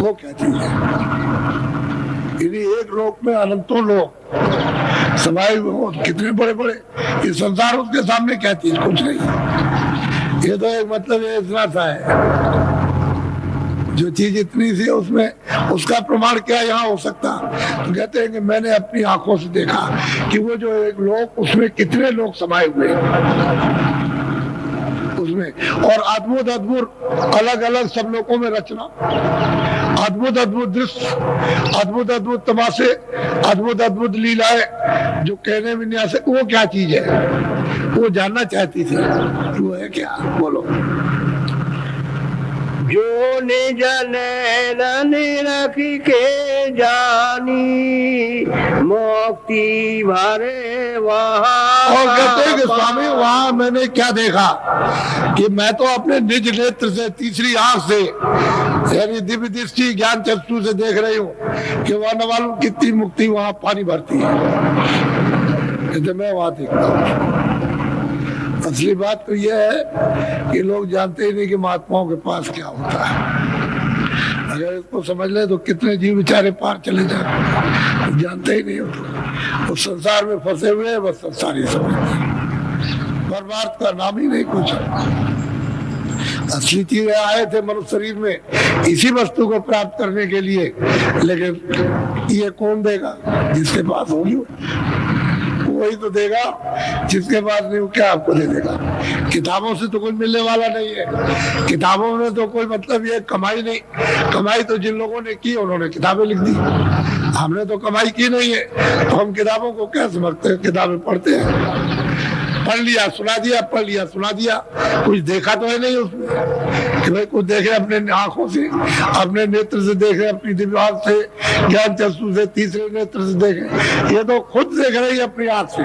वो क्या चीज है? यदि एक लोक में अनंतों लोक समाये हुए हो, कितने बड़े बड़े ये संसार, उसके सामने क्या चीज? कुछ नहीं। ये तो एक मतलब ये इतना सा है, जो चीज इतनी सी है उसमें उसका प्रमाण क्या यहाँ हो सकता? तो कहते हैं कि मैंने अपनी आंखों से देखा कि वो जो एक लोक, उसमें कितने लोग समाये हुए उसमें, और अद्भुत अद्भुत अलग अलग सब लोगों में रचना, अद्भुत अद्भुत दृश्य, अद्भुत अद्भुत तमाशे, अद्भुत अद्भुत लीलाएं जो कहने में नहीं आ सकती। वो क्या चीज है? वो जानना चाहती थी, वो है क्या? बोलो। जो निज नैन रखी के जानी, मुक्ति भरे वहाँ। और कहते हैं कि स्वामी वहां मैंने क्या देखा कि मैं तो अपने निज नेत्र से, तीसरी आंख से, यानी दिव्य दृष्टि ज्ञान चक्षु से देख रही हूँ कि वहां न मालूम कितनी मुक्ति वहां पानी भरती है। कहते मैं वहां देखता हूँ। असली बात तो यह है कि लोग जानते ही नहीं कि महात्माओं के पास क्या होता है। अगर इसको समझ ले तो कितने जीव बेचारे पार चले जाते, जानते ही नहीं होते। उस संसार में फंसे हुए हैं, बस संसार ही समझते हैं, बर्बाद का नाम ही नहीं कुछ। असली चीज आए थे मनुष्य शरीर में इसी वस्तु को प्राप्त करने के लिए, लेकिन ये कौन देगा? जिसके पास होगी वही तो देगा, जिसके पास नहीं वो क्या आपको दे देगा? किताबों से तो कोई मिलने वाला नहीं है। किताबों में तो कोई मतलब ये कमाई नहीं। कमाई तो जिन लोगों ने की उन्होंने किताबें लिख दी, हमने तो कमाई की नहीं है, तो हम किताबों को क्या समझते हैं? किताबें पढ़ते हैं, पढ़ लिया सुना दिया, पढ़ लिया सुना दिया, कुछ देखा तो है नहीं उसमें कि भाई कुछ देखे अपने आंखों से, अपने नेत्र से देखे, अपनी दिमाग से, ज्ञान चक्षु से, तीसरे नेत्र से देखे। ये तो खुद देख रही है अपनी आंख से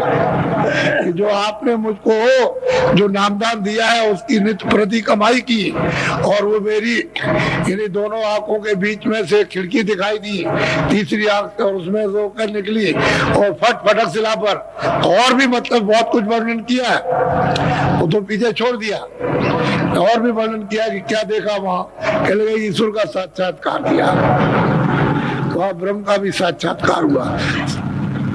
कि जो आपने मुझको जो नामदान दिया है उसकी नित्य प्रति कमाई की, और वो मेरी यानी दोनों आंखों के बीच में से खिड़की दिखाई दी, तीसरी आंख से, और उसमें से होकर निकली और फटक सिला पर और भी मतलब बहुत कुछ वर्णन किया है, वो तो पीछे छोड़ दिया। और भी वर्णन किया कि क्या देखा वहां, कह लगे ईश्वर का साक्षात्कार किया, वहां ब्रह्म का भी साक्षात्कार हुआ,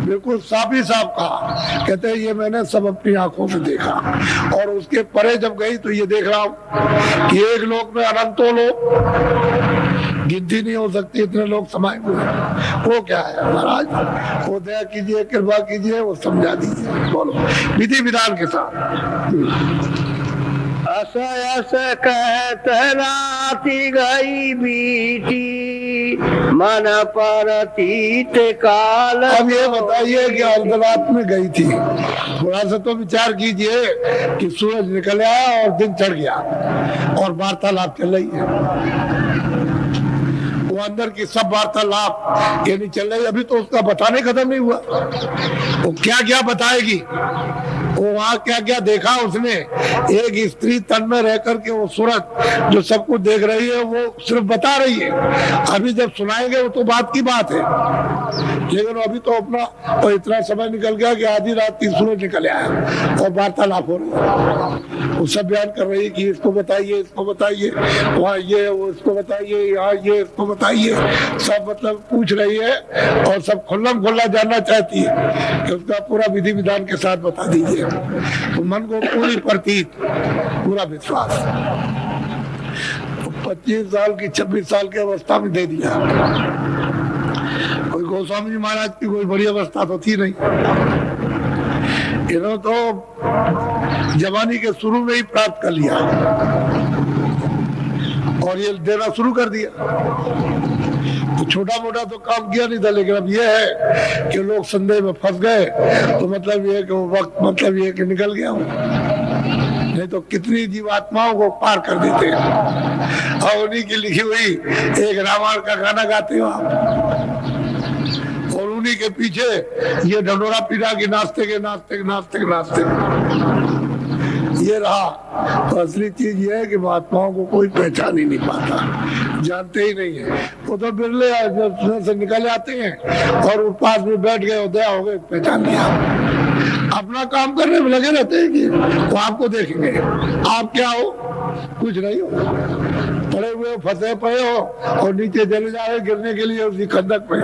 बिल्कुल साफ ही साफ कहा। कहते हैं ये मैंने सब अपनी आंखों से देखा, और उसके परे जब गई तो ये देख रहा हूं कि एक लोक में अनंतों लोग, गिनती नहीं हो सकती इतने लोग समाये हुए हैं। वो क्या है महाराज? वो दया कीजिए, कृपा कीजिए, वो समझा दीजिए। बोलो विधि विधान के साथ। अस अस कहत राति गई बीती, मन पर तीत काल। अब ये बताइए कि अर्धरात में गई थी, थोड़ा सा तो विचार कीजिए कि सूरज निकल आया और दिन चढ़ गया और वार्तालाप चल रही है। वो अंदर की सब वार्तालाप यानी चल रही, अभी तो उसका बताने खत्म नहीं हुआ। वो क्या क्या बताएगी, वो वहां क्या क्या देखा उसने। एक स्त्री तन में रह करके वो सूरत जो सब कुछ देख रही है वो सिर्फ बता रही है। अभी जब सुनाएंगे वो तो बात की बात है, लेकिन अभी तो अपना और इतना समय निकल गया कि आधी रात की सूरज निकल आया और वार्तालाप हो रही है। वो सब बयान कर रही है कि इसको बताइए, इसको बताइए, वहाँ ये, वो इसको बताइए, यहाँ ये, इसको बताइए, सब मतलब पूछ रही है और सब खुल्लम खुल्ला जानना चाहती है कि उसका पूरा विधि विधान के साथ बता दीजिए। तो मन को पूरी प्रतीत, पूरा विश्वास 25 साल की 26 साल की अवस्था में दे दिया। कोई गोस्वामी जी महाराज की कोई बड़ी अवस्था तो थी नहीं, इन्होंने तो जवानी के शुरू में ही प्राप्त कर लिया और ये देना शुरू कर दिया। तो छोटा मोटा तो काम किया नहीं था, लेकिन अब ये है कि लोग संदेह में फंस गए, तो मतलब ये कि वो वक्त मतलब ये कि निकल गया हूँ, नहीं तो कितनी जीवात्माओं को पार कर देते हैं। और उन्हीं की लिखी हुई एक रामायण का गाना गाते हो आप, और उन्हीं के पीछे ये ढंडोरा पीड़ा की नाचते के नाचते नाचते नाचते ये रहा। तो असली चीज ये है कि महात्माओं को कोई पहचान ही नहीं पाता, जानते ही नहीं है। वो तो बिरले जब से निकल आते हैं और वो पास में बैठ गए, उदया हो गए, पहचान लिया, अपना काम करने में लगे रहते हैं कि वो आपको देखेंगे, आप क्या हो, कुछ नहीं हो। पड़े हुए फंसे पड़े हो और नीचे चले जा रहे गिरने के लिए उसी खंदक पे,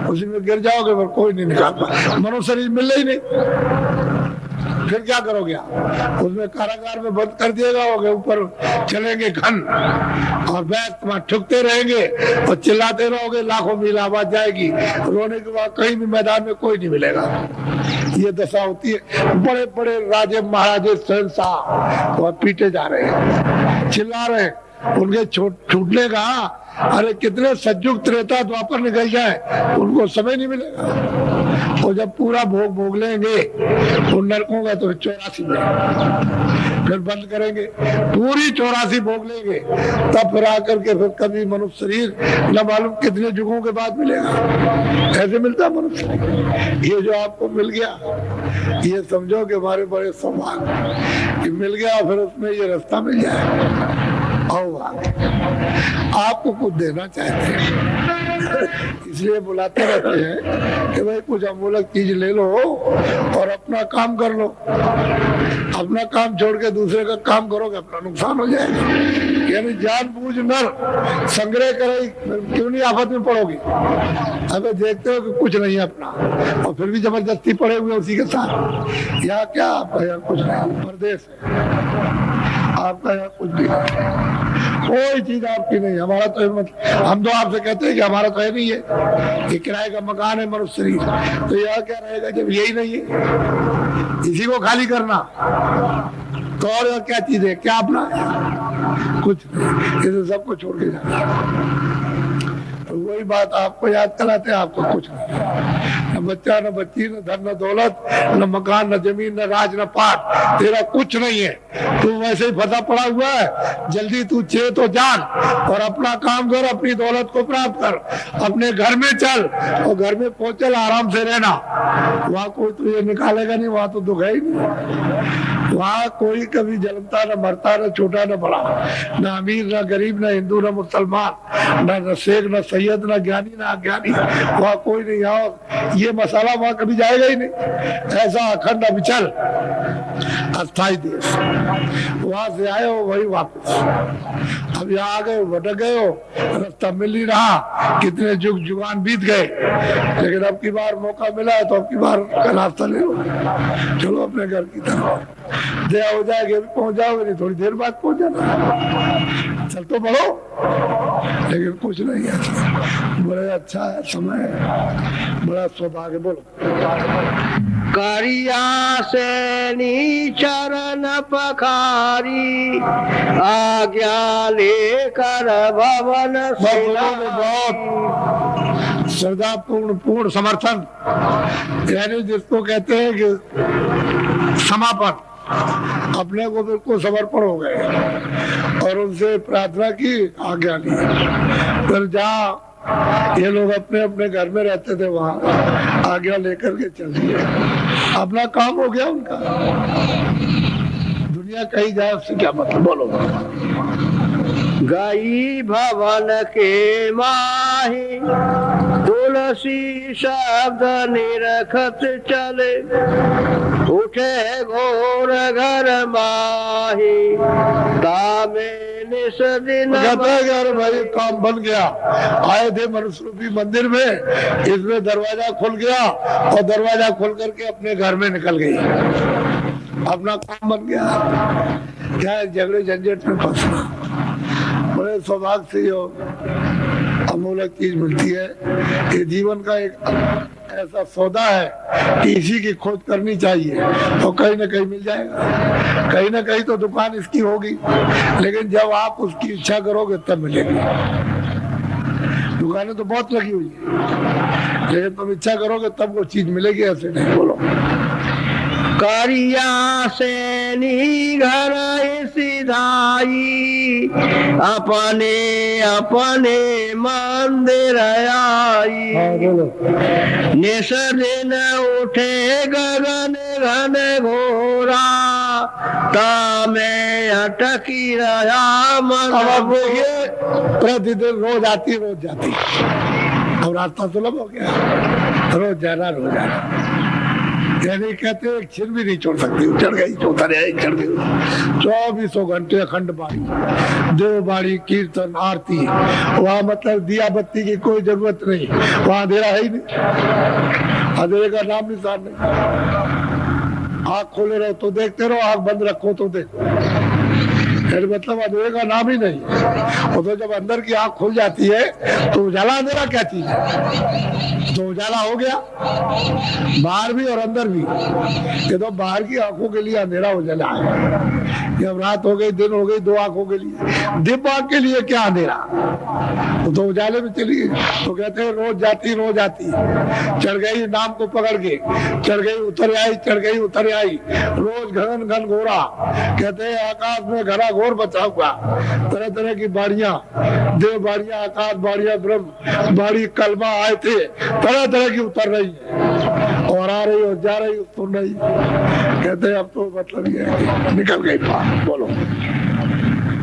उसी में गिर जाओगे पर कोई नहीं निकाल पाए, मनुष्य शरीर मिले ही नहीं। फिर क्या करोगे आप? उसमें कारागार में बंद कर दिएगा, होगे ऊपर चलेंगे घन और बैठ वहां ठुकते रहेंगे और चिल्लाते रहोगे, लाखों मील आवाज जाएगी, रोने के बाद कहीं भी मैदान में कोई नहीं मिलेगा। ये दशा होती है। बड़े बड़े राजे महाराजे शहंशाह वह पीटे जा रहे हैं, चिल्ला रहे हैं, उनके छूटने का अरे कितने सज्जुग त्रेता द्वापर निकल जाए उनको समय नहीं मिलेगा। और जब पूरा भोग भोग लेंगे उन नरकों का तो 84 में फिर बंद करेंगे, पूरी 84 भोग लेंगे, तब फिर आकर के फिर कभी मनुष्य शरीर न मालूम कितने युगों के बाद मिलेगा। ऐसे मिलता मनुष्य। ये जो आपको मिल गया ये समझो कि हमारे बड़े सौभाग्य मिल गया, फिर उसमें ये रास्ता मिल जाए। आपको कुछ देना चाहते हैं इसलिए बुलाते रहते हैं कि भाई कुछ अमूलक चीज ले लो और अपना काम कर लो। अपना काम छोड़ के दूसरे का काम करोगे अपना नुकसान हो जाएगा। यानी जानबूझ नर संग्रह करे, क्यों नहीं आफत में पड़ोगे? अबे देखते हो कि कुछ नहीं है अपना और फिर भी जबरदस्ती पड़े हुए उसी के साथ। यहाँ क्या आपका यहाँ कुछ नहीं, परदेश है आपका, यहाँ कुछ भी नहीं, कोई चीज आपकी नहीं। हमारा तो हम तो आपसे कहते हैं कि हमारा तो है नहीं है, ये किराए का मकान है मनुष्य शरीर, तो यहाँ क्या रहेगा जब यही नहीं है? इसी को खाली करना तो और क्या चीज है? क्या अपना है? कुछ नहीं, इसे सबको छोड़ के जाना। तो वही बात आपको याद कराते हैं, आपको कुछ नहीं, न बच्चा न बच्ची न धन न दौलत न मकान न जमीन न राज न पाट, तेरा कुछ नहीं है। तू वैसे ही फंसा पड़ा हुआ है, जल्दी तू चेत हो जान और अपना काम कर, अपनी दौलत को प्राप्त कर, अपने घर में चल और घर में पहुंचल आराम से रहना। वहाँ कोई तुझे निकालेगा नहीं, वहाँ तो दुख है ही नहीं। वहाँ कोई कभी जन्मता न मरता, न छोटा न बड़ा, न अमीर न गरीब, न हिंदू न मुसलमान, न शेख न सैयद, न ज्ञानी न अज्ञानी, वहाँ कोई नहीं। और ये मसाला वहाँ कभी जाएगा ही नहीं। ऐसा अखंड अविचल अस्थाई देश, वहां से आए हो वही वापस। अब यहाँ आ गए, भटक गए हो, रास्ता मिल नहीं रहा, कितने जुग जुगान बीत गए, लेकिन अब की बार मौका मिला है तो अब की बार का रास्ता ले लो, चलो अपने घर की तरफ। दया हो जाएगी, अभी पहुंच जाओगे, नहीं थोड़ी देर बाद पहुंच जाना। चल तो बढ़ो, लेकिन कुछ नहीं है। बड़ा अच्छा है समय, बड़ा सौभाग्य। बोलो करिया से चरण पखारी, आज्ञा लेकर भवन बहुत श्रद्धा पूर्ण समर्थन, यानी जिसको कहते हैं कि समापन, अपने को बिल्कुल समर्पण हो गए और उनसे प्रार्थना की, आज्ञा ली। फिर जहाँ ये लोग अपने अपने घर में रहते थे वहाँ आज्ञा लेकर के चल दिए, अपना काम हो गया उनका। दुनिया कहीं जाए उससे क्या मतलब? बोलो। गई भवन के माही, तुलसी शब्द निरखत चले, उठे घोर घर माही, तामे निस दिन। अरे भाई काम बन गया, आए थे मनुष्य रूपी मंदिर में, इसमें दरवाजा खुल गया और दरवाजा खोल करके अपने घर में निकल गई, अपना काम बन गया। क्या झगड़े झंझट में फंसना? बड़े सौभाग्य से जो अमूलक चीज मिलती है, ये जीवन का एक ऐसा सौदा है कि इसी की खोज करनी चाहिए और कहीं ना कहीं मिल जाएगा। कहीं ना कहीं तो दुकान इसकी होगी, लेकिन जब आप उसकी इच्छा करोगे तब मिलेगी। दुकानें तो बहुत लगी हुई है, लेकिन तुम इच्छा करोगे तब वो चीज मिलेगी, ऐसे नहीं। बोलो करिया से घर सिधाई, अपने अपने मंदिर आई। निस दिन उठे गगन घन घोरा, तामे अटकी रहा मन। अब ये प्रतिदिन रोज आती रोज जाती, अब रास्ता सुलभ हो गया, रोज जाना रोज आना। यानी कहते हैं एक छिन भी नहीं छोड़ सकती, चढ़ गई उतर आई, चढ़ गई। 24 घंटे अखंड बाड़ी, देव बाड़ी, कीर्तन, आरती। वहाँ मतलब दिया बत्ती की कोई जरूरत नहीं, वहाँ अंधेरा है ही नहीं, अंधेरे का नाम निशान नहीं। आँख खोले रहो तो देखते रहो, आँख बंद रखो तो देखो, मतलब अंधेरे का नाम ही नहीं। और तो जब अंदर की आँख खुल जाती है तो उजाला अंधेरा क्या चीज है, तो उजाला हो गया बाहर भी और अंदर भी। ये तो बाहर की आंखों के लिए अंधेरा उजाला है, जब रात हो गई दिन हो गई दो आंखों के लिए, दिव्य आंख के लिए क्या अंधेरा, तो उजाले में चली गई। तो कहते हैं रोज जाती चढ़ गई नाम को पकड़ के, चढ़ गई उतर आई, चढ़ गई उतर आई, रोज घन घन घोरा। कहते हैं आकाश में घरा घोर बचा हुआ, तरह तरह की बाड़ियां, देव बाड़ियां, आकाश बाड़ियां, ब्रह्म बाड़ी, कलमा आए थे, तरह तरह की उतर रही है और आ रही और जा रही, सुन रही। कहते हैं अब तो मतलब ये है कि निकल गई बात। बोलो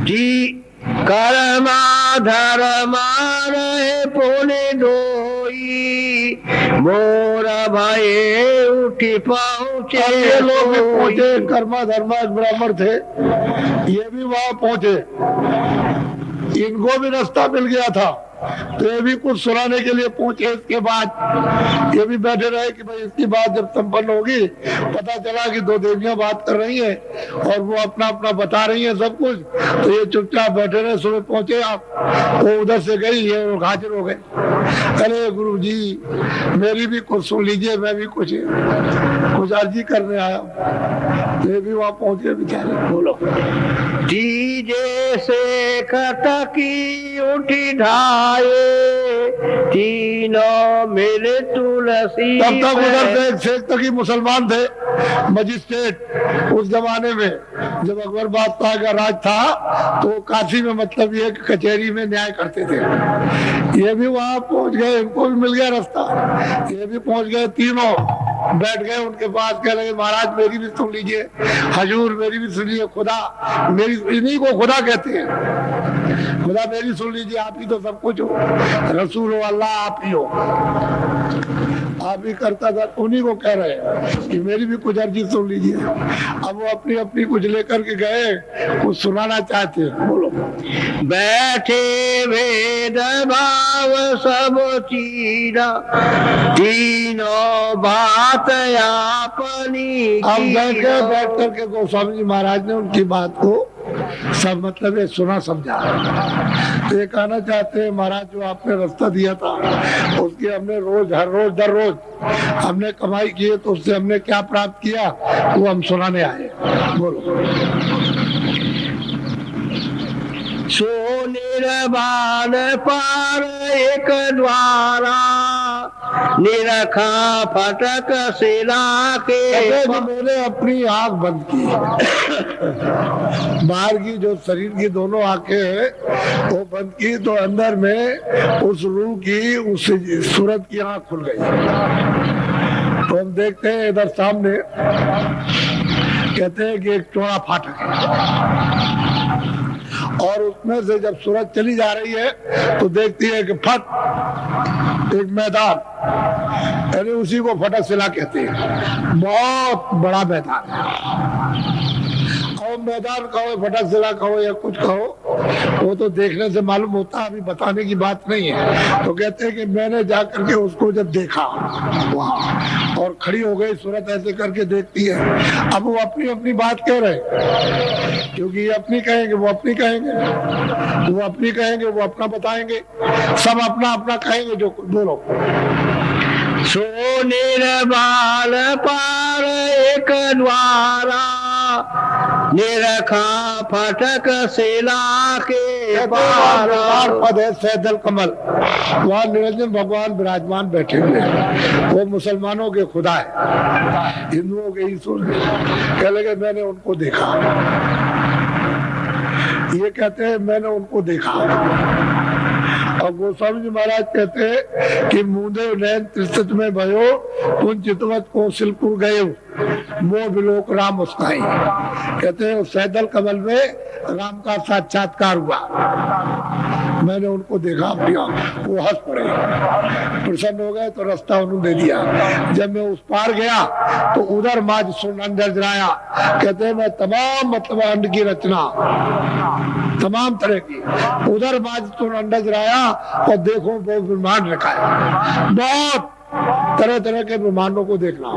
जी कर्मा धर्मा रहे पुण्य ढोई, मोरा भाई उठी पहुँचे। ये लोग भी पहुंचे, कर्मा धर्मा ब्राह्मण थे, ये भी वहां पहुंचे, इनको भी रास्ता मिल गया था, तो ये भी कुछ सुनाने के लिए पहुंचे। इसके बाद ये भी बैठे रहे कि भाई इसकी बात जब संपन्न होगी, पता चला कि दो देवियां बात कर रही हैं और वो अपना अपना बता रही हैं सब कुछ, तो ये चुपचाप बैठे रहे। सुबह पहुंचे आप, वो उधर से गई, ये लोग हाजिर हो गए। अरे गुरु जी मेरी भी कुछ सुन लीजिए, मैं भी कुछ अर्जी करने आया हूँ। ये भी वहाँ पहुंचे बेचारे। बोलो जी जैसे कटकी उठी ढाए, तीनों मेरे तुलसी। तब तक उधर से शेख तकी मुसलमान थे, मजिस्ट्रेट। उस जमाने में जब अकबर बादशाह का राज था तो काशी में मतलब ये कचहरी में न्याय करते थे। ये भी वहां पहुंच गए, इनको भी मिल गया रास्ता, ये भी पहुंच गए। तीनों बैठ गए उनके पास, कह लगे महाराज मेरी भी सुन लीजिए, हजूर मेरी भी सुनिए, खुदा मेरी, इन्हीं को खुदा कहते हैं, खुदा मेरी सुन लीजिए, आप ही तो सब कुछ हो, रसूल हो, अल्लाह आप ही हो, आप ही करता था। उन्हीं को कह रहे हैं कि मेरी भी कुछ अर्जी सुन लीजिए। अब वो अपनी अपनी कुछ लेकर के गए, कुछ सुनाना चाहते हैं। बोलो बैठे वेद भाव सब चीरा, तीनों बात अपनी। अब बैठ करके गोस्वामी जी महाराज ने उनकी बात को सब मतलब ये सुना समझा। तो ये कहना चाहते हैं महाराज जो आपने रास्ता दिया था उसकी हमने रोज हर रोज दर रोज हमने कमाई की है, तो उससे हमने क्या प्राप्त किया वो हम सुनाने आए। बोलो सो निर्वाण पार एक द्वारा, निरखा फटक सिला के। मैंने अपनी आंख बंद की, बाहर की जो शरीर की दोनों आंखें हैं वो बंद की, तो अंदर में उस रूह की, उस सूरत की आंख खुल गई। तो हम देखते हैं इधर सामने, कहते हैं कि एक चौड़ा फाटक है और उसमें से जब सूरज चली जा रही है तो देखती है कि फट एक मैदान, यानी उसी को फटक सिला कहते हैं, बहुत बड़ा मैदान है। और मैदान कहो, फटक सिला कहो या कुछ कहो, वो तो देखने से मालूम होता है, अभी बताने की बात नहीं है। तो कहते हैं कि मैंने जाकर के उसको जब देखा वहाँ, और खड़ी हो गई सूरत ऐसे करके देखती है। अब वो अपनी अपनी बात कह रहे हैं, क्योंकि ये अपनी कहेंगे वो अपनी कहेंगे, वो अपनी कहेंगे वो अपना बताएंगे, सब अपना अपना कहेंगे जो। बोलो सो निर्वाण पार एक द्वारा, निरखा फटक सिला के पार। पद है सैदल कमल, वहाँ निरंजन भगवान विराजमान बैठे हुए हैं, वो मुसलमानों के खुदा है, हिंदुओं के ईश्वर है। कह लगे मैंने उनको देखा, ये कहते हैं मैंने उनको देखा, और गोस्वामी जी महाराज कहते हैं कि मुंदे नैन त्रिशत में भयो पुन चितवत कौशलपुर गए मोह विलोक राम उसकाई। कहते हैं सैदल कमल में राम का साक्षात्कार हुआ, मैंने उनको देखा अपनी आंख, वो हंस पड़े, प्रसन्न हो गए तो रास्ता उन्होंने दे दिया। जब मैं उस पार गया तो उधर माज सुन अंदर जराया। कहते हैं मैं तमाम मतलब अंड की रचना तमाम तरह की उधर माज सुन अंडा जराया और देखो वो ब्रह्मांड रखा है, बहुत तरह तरह के ब्रह्मांडों को देखना।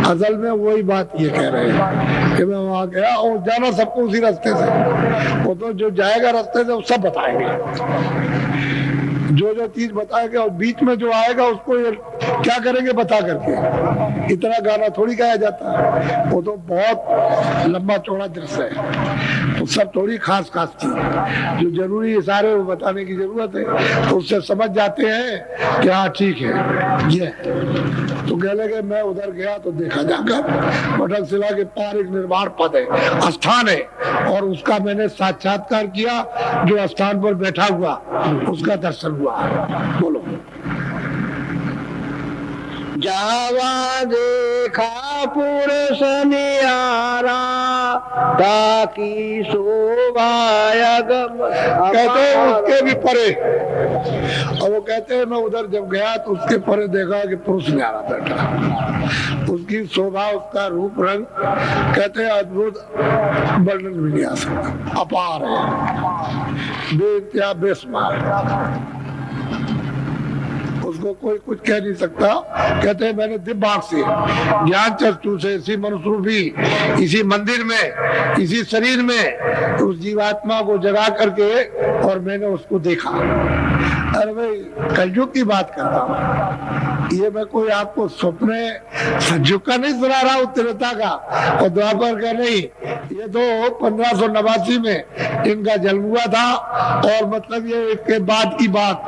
असल में वही बात ये कह रहे हैं कि मैं वहां गया और जाना सबको उसी रास्ते से, वो तो जो जाएगा रास्ते से वो सब बताएंगे, जो जो चीज बताएंगे, और बीच में जो आएगा उसको ये क्या करेंगे बता करके। इतना गाना थोड़ी गाया जाता है, वो तो बहुत लंबा चौड़ा दृश्य है, तो सब थोड़ी खास खास चीज जो जरूरी इशारे वो बताने की जरूरत है, तो उससे समझ जाते हैं कि हाँ ठीक है ये। तो कह लगे मैं उधर गया तो देखा जाकर मटक शिला के पार एक निर्वाण पद है, स्थान है, और उसका मैंने साक्षात्कार किया, जो स्थान पर बैठा हुआ उसका दर्शन हुआ। बोलो। जावा देखा पुरुष नियारा ताकि शोभाया गम। कहते हैं उसके भी परे, और वो कहते हैं मैं उधर जब गया तो उसके परे देखा कि पुरुष न्यारा बैठा, उसकी शोभा उसका रूप रंग कहते हैं अद्भुत, वर्णन भी नहीं आ सकता, अपार है, बेत्या बेशुमार, उसको कोई कुछ कह नहीं सकता। कहते हैं मैंने दिव्य आंख से ज्ञान चक्षु से इसी मनुष्य रूपी इसी मंदिर में इसी शरीर में उस जीवात्मा को जगा करके और मैंने उसको देखा। अरे भाई कलयुग की बात करता हूँ, ये मैं कोई आपको स्वप्न संयुग का नहीं सुना रहा हूँ, त्रेता का और द्वापर का नहीं, ये तो 1589 में इनका जन्म हुआ था, और मतलब ये इसके बाद की बात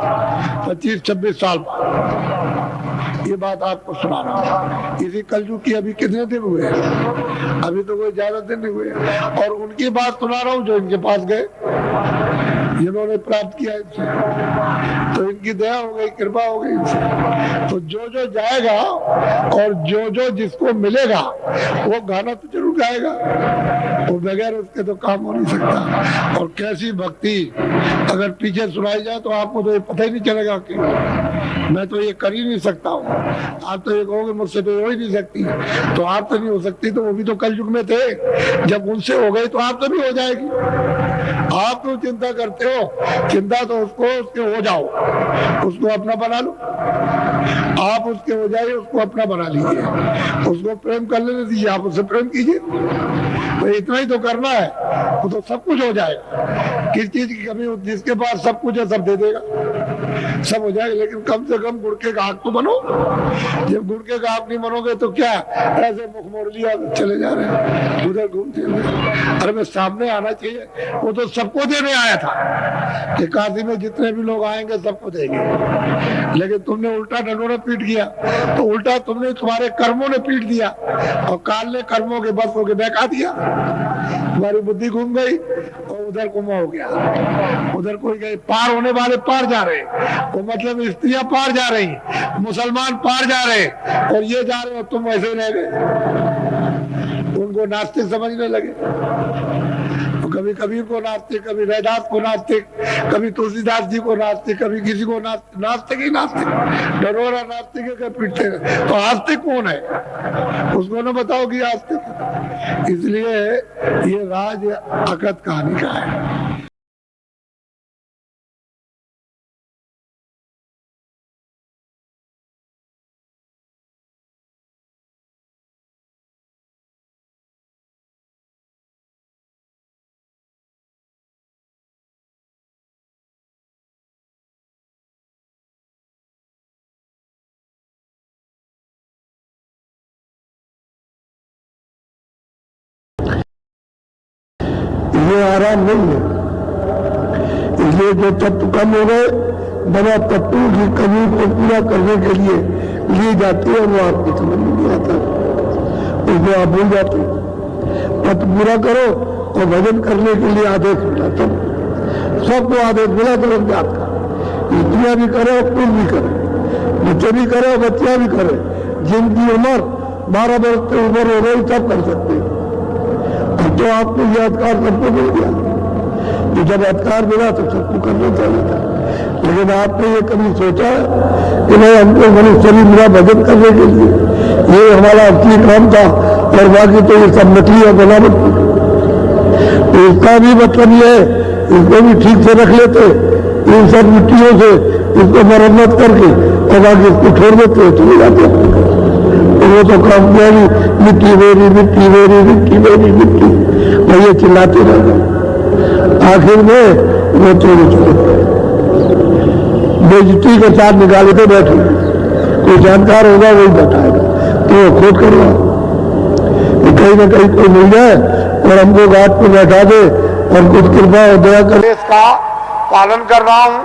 25-26 साल बाद ये बात आपको सुना रहा हूँ। इसी कलयुग की अभी कितने दिन हुए हैं, अभी तो कोई ज्यादा दिन नहीं हुए, और उनकी बात सुना रहा हूँ जो इनके पास गए, जिन्होंने प्राप्त किया इनसे, तो इनकी दया हो गई, कृपा हो गई इनसे। तो जो जो जाएगा और जो जो जिसको मिलेगा वो गाना तो जरूर गाएगा, वो बगैर उसके तो काम हो नहीं सकता। और कैसी भक्ति अगर पीछे सुनाई जाए तो आपको तो ये पता ही नहीं चलेगा कि मैं तो ये कर ही नहीं सकता हूँ। आप तो ये कहोगे मुझसे तो हो ही नहीं सकती, तो आप तो नहीं हो सकती, तो वो भी तो कलयुग में थे, जब उनसे हो गई तो आप तो भी हो जाएगी। आप तो चिंता करते हो, चिंता तो उसको उसके हो जाओ, उसको अपना बना लो, आप उसके हो जाइए, उसको अपना बना लीजिए, उसको प्रेम कर लेने दीजिए, आप उससे प्रेम कीजिए, तो इतना ही तो करना है, वो तो सब कुछ हो जाएगा। किस चीज की कमी होती है, जिसके पास सब कुछ है सब दे देगा, सब हो जाएगा। लेकिन कम से कम गुड़ के गाहक तो बनो, जब गुड़ के गाहक नहीं बनोगे तो क्या ऐसे मुख मोड़ लिया चले जा रहे हैं उधर घूमते हुए। अरे मैं सामने आना चाहिए, वो तो सबको देने आया था कि काशी में जितने भी लोग आएंगे सबको देंगे, लेकिन तुमने उल्टा ढंढोरा पीट दिया, तो उल्टा तुमने तुम्हारे कर्मों ने पीट दिया, और काल ने कर्मों के बस होके बहका दिया, तुम्हारी बुद्धि घूम गई और उधर गुमा हो गया। उधर कोई गए, पार होने वाले पार जा रहे, वो मतलब स्त्रियां पार जा रही, मुसलमान पार जा रहे, और ये जा रहे हो तुम वैसे ही रह गए। उनको नास्तिक समझने लगे, तो कभी कबीर को नास्तिक, कभी रैदास को नास्तिक, कभी तुलसीदास जी को नास्तिक, कभी किसी को नास्तिक ही नास्तिक, डरोरा नास्तिक के पीटते। तो आस्तिक कौन है, उसको ना बताओ कि आस्तिक। इसलिए ये राज अकत कहानी का है। ये आराम नहीं है, इसलिए जो तत्व कम हो गए बना तत्वों की कमी को पूरा करने के लिए लिए जाते हैं, वो आपकी समझ में नहीं आता, उसमें आप भूल जाते। तत्व पूरा करो और भजन करने के लिए आदेश मिला, तब सबको आदेश मिला तो आपका बच्चियां भी करे और पुरुष भी करे, बच्चे भी करे और बच्चियां भी करे। जिनकी उम्र 12 वर्ष से ऊपर हो गई सब कर सकते हैं। अब तो आपको यह अधिकार सबको मिल गया, तो जब अधिकार मिला तो सबको करना चाहिए था। लेकिन आपने ये कभी सोचा कि नहीं हमको मनुष्य शरीर मिला भजन करने के लिए, ये हमारा असली काम था और बाकी तो ये सब नकली और बनावट थी। तो इसका भी मतलब ये है, इसको भी ठीक से रख लेते, इन सब मिट्टियों से इसको मरम्मत करके और बाकी इसको छोड़ देते चले जाते। तो वो तो काम किया नहीं, मिट्टी मेरी मिट्टी मेरी मिट्टी मेरी मिट्टी, वही चिल्लाते रह गए। आखिर में वो छोड़ बेइज्जती के साथ निकाले तो बैठे, कोई जानकार होगा वही बताएगा, तो वो खोद करवा कहीं ना कहीं कोई मिल जाए और हमको घाट पर बैठा दे और कुछ कृपा और दया करे। इसका पालन कर रहा हूं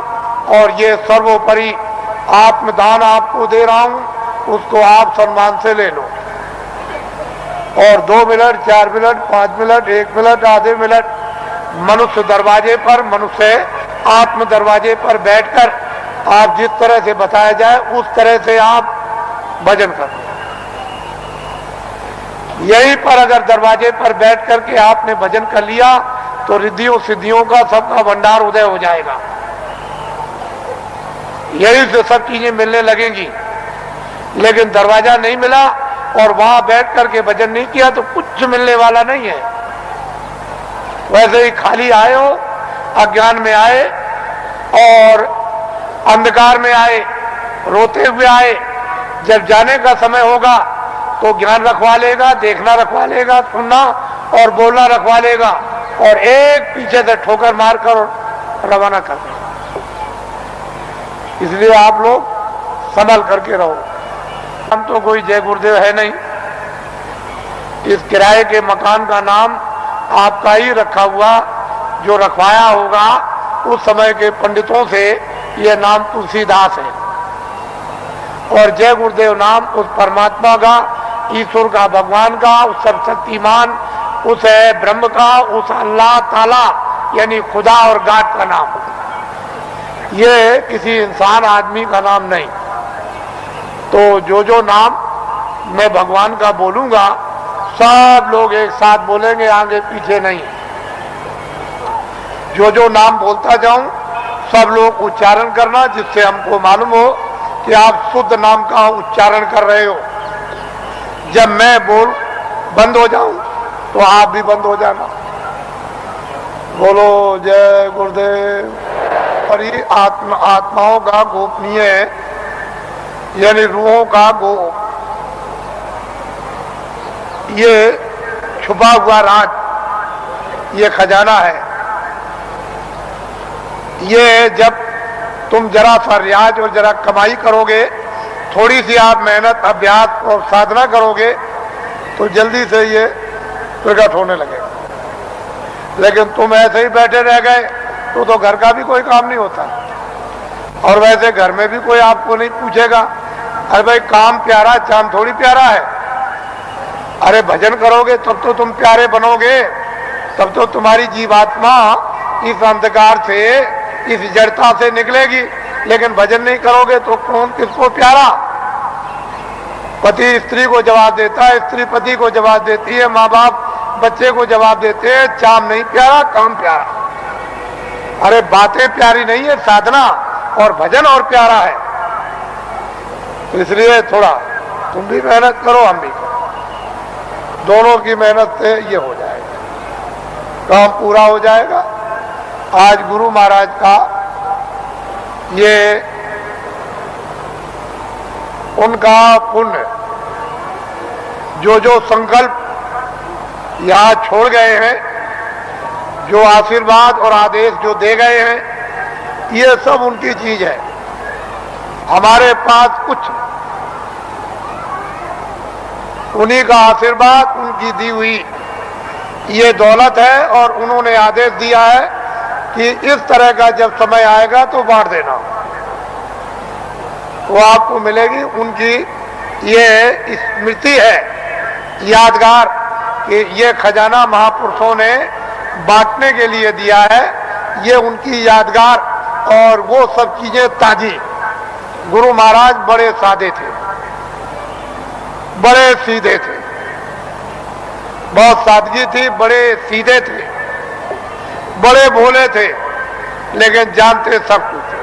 और ये सर्वोपरि आत्मदान आपको दे रहा हूं, उसको आप सम्मान से ले लो। और 2 मिनट 4 मिनट 5 मिनट 1 मिनट आधे मिनट मनुष्य दरवाजे पर, मनुष्य आत्म दरवाजे पर बैठकर आप जिस तरह से बताया जाए उस तरह से आप भजन करो। यहीं पर अगर दरवाजे पर बैठ करके आपने भजन कर लिया तो रिद्धियों सिद्धियों का सबका भंडार उदय हो जाएगा। यही से सब चीजें मिलने लगेंगी। लेकिन दरवाजा नहीं मिला और वहां बैठ करके भजन नहीं किया तो कुछ मिलने वाला नहीं है। वैसे ही खाली आए हो, अज्ञान में आए और अंधकार में आए, रोते हुए आए। जब जाने का समय होगा तो ज्ञान रखवा लेगा, देखना रखवा लेगा, सुनना और बोलना रखवा लेगा और एक पीछे से ठोकर मारकर रवाना कर देगा। इसलिए आप लोग संभल करके रहो। हम तो कोई जय गुरुदेव है नहीं। इस किराए के मकान का नाम आपका ही रखा हुआ, जो रखवाया होगा उस समय के पंडितों से, यह नाम तुलसीदास है। और जय गुरुदेव नाम उस परमात्मा का, ईश्वर का, भगवान का, उस सर्वशक्तिमान, उस ब्रह्म का, उस अल्लाह ताला यानी खुदा और गाड का नाम। ये किसी इंसान आदमी का नाम नहीं। तो जो नाम मैं भगवान का बोलूंगा सब लोग एक साथ बोलेंगे, आगे पीछे नहीं। जो नाम बोलता जाऊं सब लोग उच्चारण करना, जिससे हमको मालूम हो कि आप शुद्ध नाम का उच्चारण कर रहे हो। जब मैं बोल बंद हो जाऊं तो आप भी बंद हो जाना। बोलो जय गुरुदेव। और ये आत्माओं का गोपनीय यानी रूहों का गोप, ये छुपा हुआ राज, ये खजाना है। ये जब तुम जरा सा रियाज और जरा कमाई करोगे, थोड़ी सी आप मेहनत अभ्यास और साधना करोगे तो जल्दी से ये प्रकट होने लगेगा। लेकिन तुम ऐसे ही बैठे रह गए तो घर का भी कोई काम नहीं होता। और वैसे घर में भी कोई आपको नहीं पूछेगा, अरे भाई काम प्यारा चांद थोड़ी प्यारा है। अरे भजन करोगे तब तो तुम प्यारे बनोगे, तब तो तुम्हारी जीवात्मा इस अंधकार से, इस जड़ता से निकलेगी। लेकिन भजन नहीं करोगे तो कौन किसको प्यारा? पति स्त्री को जवाब देता है, स्त्री पति को जवाब देती है, माँ बाप बच्चे को जवाब देते हैं। चाम नहीं प्यारा, काम प्यारा। अरे बातें प्यारी नहीं है, साधना और भजन और प्यारा है। तो इसलिए थोड़ा तुम भी मेहनत करो, हम भी करो, दोनों की मेहनत से ये हो जाएगा, काम पूरा हो जाएगा। आज गुरु महाराज का ये उनका पुण्य, जो संकल्प यहाँ छोड़ गए हैं, जो आशीर्वाद और आदेश जो दे गए हैं, ये सब उनकी चीज है। हमारे पास कुछ उन्हीं का आशीर्वाद, उनकी दी हुई ये दौलत है। और उन्होंने आदेश दिया है कि इस तरह का जब समय आएगा तो बांट देना, वो आपको मिलेगी। उनकी ये स्मृति है, यादगार, कि ये खजाना महापुरुषों ने बांटने के लिए दिया है। ये उनकी यादगार और वो सब चीजें ताजी। गुरु महाराज बड़े सादे थे, बड़े सीधे थे, बहुत सादगी थी, बड़े सीधे थे, बड़े भोले थे, लेकिन जानते सब कुछ थे।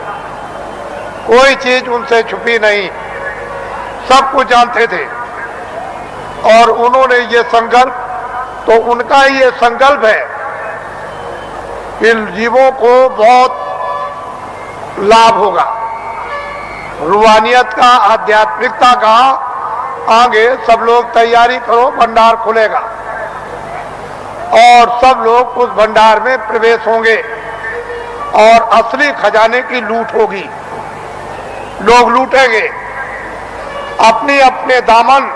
कोई चीज उनसे छुपी नहीं, सब कुछ जानते थे। और उन्होंने ये संकल्प, तो उनका ये संकल्प है कि जीवों को बहुत लाभ होगा, रूहानियत का, आध्यात्मिकता का। आगे सब लोग तैयारी करो, भंडार खुलेगा और सब लोग उस भंडार में प्रवेश होंगे और असली खजाने की लूट होगी। लोग लूटेंगे अपनी अपने दामन,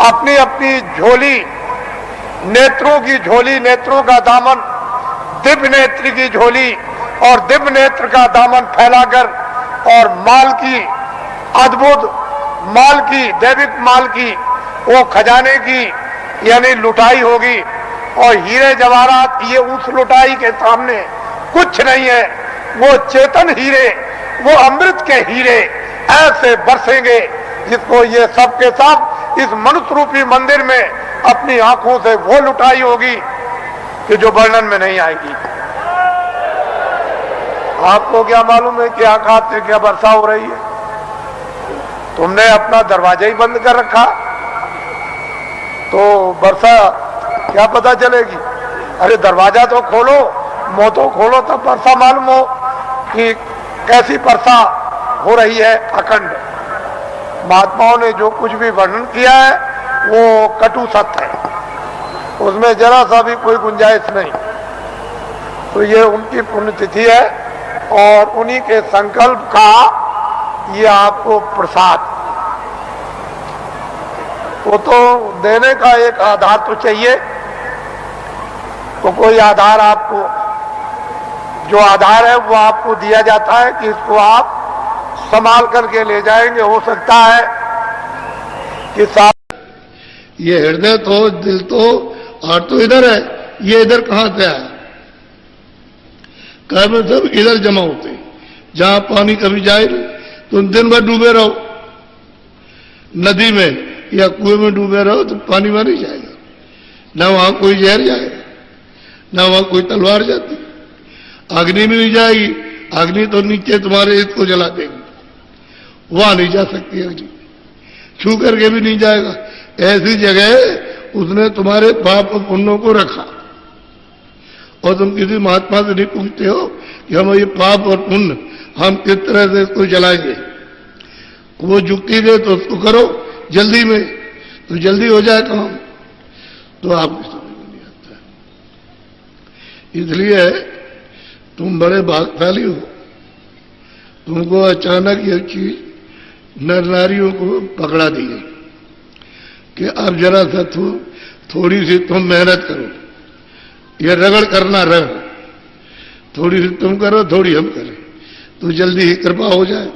अपनी अपनी झोली, नेत्रों की झोली, नेत्रों का दामन, दिव्य नेत्र की झोली और दिव्य नेत्र का दामन फैलाकर, और माल की, अद्भुत माल की, दैविक माल की, वो खजाने की यानी लुटाई होगी। और हीरे जवाहरात ये उस लुटाई के सामने कुछ नहीं है। वो चेतन हीरे, वो अमृत के हीरे ऐसे बरसेंगे जिसको ये सब के सब इस मनुष्य रूपी मंदिर में अपनी आंखों से वो लुटाई होगी कि जो वर्णन में नहीं आएगी। आपको क्या मालूम है कि आकाश से क्या वर्षा हो रही है? तुमने अपना दरवाजा ही बंद कर रखा, तो वर्षा क्या पता चलेगी? अरे दरवाजा तो खोलो, मुंह तो खोलो, तब वर्षा मालूम हो कि कैसी वर्षा हो रही है अखंड। महात्माओं ने जो कुछ भी वर्णन किया है वो कटु सत्य है, उसमें जरा सा भी कोई गुंजाइश नहीं। तो ये उनकी पुण्यतिथि है और उन्हीं के संकल्प का ये आपको प्रसाद। वो तो देने का एक आधार तो चाहिए, तो कोई आधार आपको, जो आधार है वो आपको दिया जाता है कि इसको आप संभाल करके ले जाएंगे। हो सकता है कि ये हृदय तो, दिल तो, और तो इधर है, ये इधर कहां से आया? कर्म सब इधर जमा होते हैं। जहां पानी कभी जाए, तुम दिन भर डूबे रहो नदी में या कुएं में डूबे रहो तो पानी में नहीं जाएगा, ना वहां कोई जहर जाएगा, ना वहां कोई तलवार जाती, अग्नि में नहीं जाएगी। अग्नि तो नीचे तुम्हारे इसको जला देगी, वहां नहीं जा सकती अग्नि, छू करके भी नहीं जाएगा। ऐसी जगह उसने तुम्हारे पाप और पुण्यों को रखा। और तुम किसी महात्मा से नहीं पूछते हो कि हम ये पाप और पुण्य हम किस तरह से इसको जलाएंगे। वो जुक्ति दे तो उसको करो जल्दी में, तो जल्दी हो जाए काम, तो आपको समझ में नहीं आता। इसलिए तुम बड़े भाग्यशाली हो, तुमको अचानक ये चीज नर नारियों को पकड़ा दी गई कि अब जरा सा थोड़ी सी तुम मेहनत करो, ये रगड़ करना, रगड़ थोड़ी सी तुम करो, थोड़ी हम करें, तो जल्दी ही कृपा हो जाए।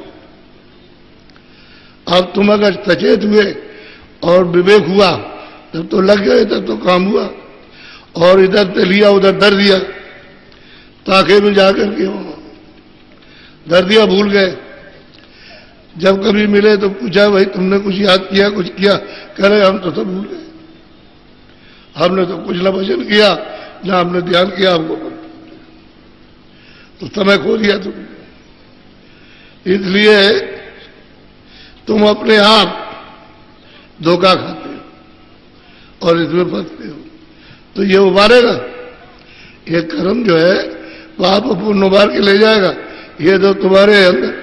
अब तुम अगर सचेत हुए और विवेक हुआ तब तो लग गए, तब तो काम हुआ। और इधर से लिया उधर दर दिया, ताके में जाकर के दर दिया, भूल गए। जब कभी मिले तो पूछा, भाई तुमने कुछ याद किया, कुछ किया? कह रहे हम तो सब भूल गए, हमने तो कुछ ना भजन किया, ना हमने ध्यान किया, हमको तो समय खो दिया तुमने। इसलिए तुम अपने आप धोखा खाते हो और इसमें फंसते हो, तो ये उबारेगा। ये कर्म जो है पाप पुण्य उबार के ले जाएगा। ये तो तुम्हारे अंदर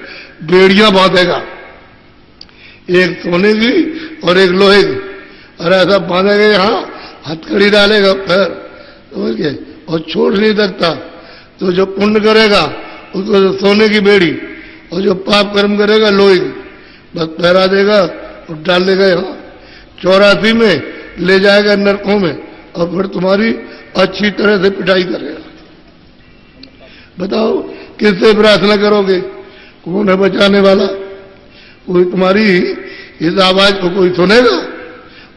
बेड़ियां बांधेगा, एक सोने की और एक लोहे की, और ऐसा बांधेगा यहां, हथकड़ी डालेगा पैर, समझ गए, और छोड़ नहीं सकता। तो जो पुण्य करेगा उसको तो सोने की बेड़ी, और जो पाप कर्म करेगा लोहे की, बस पहरा देगा और डाल देगा यहाँ 84 में, ले जाएगा नरकों में, और फिर तुम्हारी अच्छी तरह से पिटाई करेगा। बताओ किससे प्रार्थना करोगे? कौन है बचाने वाला? कोई तुम्हारी इस आवाज को कोई सुनेगा?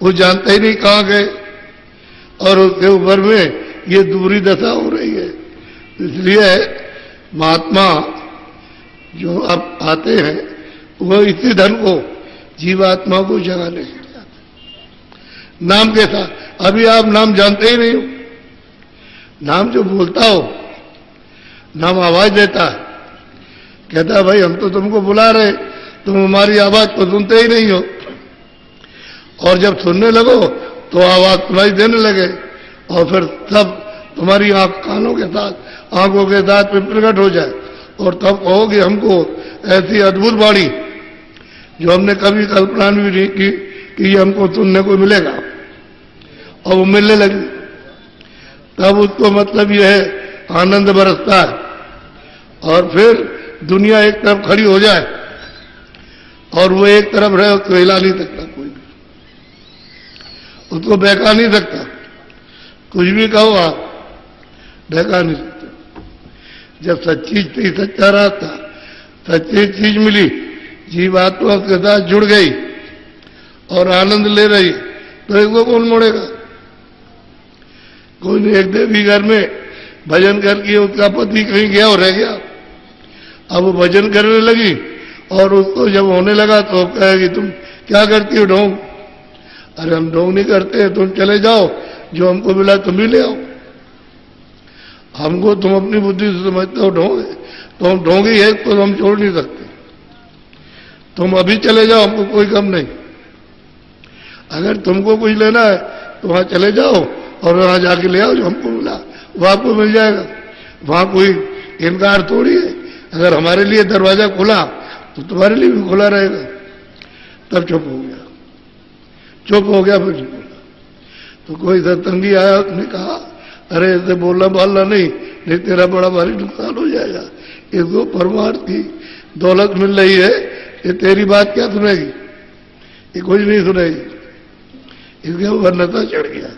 वो जानता ही नहीं कहां गए, और उसके ऊपर में ये दूरी दशा हो रही है। इसलिए महात्मा जो अब आते हैं वो इसी धन को जीवात्मा को जगाने के लिए आते हैं। नाम कैसा? अभी आप नाम जानते ही नहीं हो। नाम जो बोलता हो, नाम आवाज देता है, कहता है भाई हम तो तुमको बुला रहे, तुम हमारी आवाज को सुनते ही नहीं हो। और जब सुनने लगो तो आवाज सुनाई देने लगे और फिर सब तुम्हारी कानों के साथ, आंखों के साथ में प्रकट हो जाए और तब कहोगे हमको ऐसी अद्भुत वाणी जो हमने कभी कल्पना भी नहीं की कि ये हमको सुनने को मिलेगा, और वो मिलने लगी। तब उसको मतलब यह है आनंद बरसता है और फिर दुनिया एक तरफ खड़ी हो जाए और वो एक तरफ रहे, उसको हिला नहीं सकता कोई भी, उसको बहका नहीं सकता। कुछ भी कहो आप, बहका नहीं सकते। जब सच्ची थी, सच्चा रास्ता, सच्ची चीज मिली, जीवात्मा उसके साथ जुड़ गई और आनंद ले रही, तो इसको कौन मोड़ेगा? कोई नहीं। एक देवी घर में भजन करके उसका पति कहीं गया और रह गया। अब वो भजन करने लगी और उसको जब होने लगा तो कहेगी तुम क्या करती हो ढोंग? अरे हम ढोंग नहीं करते, तुम चले जाओ, जो हमको मिला तुम भी ले आओ। हमको तुम अपनी बुद्धि से समझते हो ढोंग है, तो हम ढोंग ही है तो हम छोड़ नहीं सकते। तुम अभी चले जाओ, हमको कोई कम नहीं। अगर तुमको कुछ लेना है तो वहां चले जाओ और वहां जाके ले आओ, जो हमको मिला वो आपको मिल जाएगा। वहां कोई इनकार थोड़ी है। अगर हमारे लिए दरवाजा खुला तो तुम्हारे लिए भी खुला रहेगा। तब चुप हो गया, चुप हो गया। फिर बोला तो कोई सत्संगी आया, उसने कहा अरे ऐसे बोलना बालना नहीं तेरा बड़ा भारी नुकसान हो जाएगा। इसको परमार्थ की दौलत मिल रही है, ये तेरी बात क्या सुनेगी? ये कुछ नहीं सुनेगी। इसके ऊपर नशा चढ़ गया।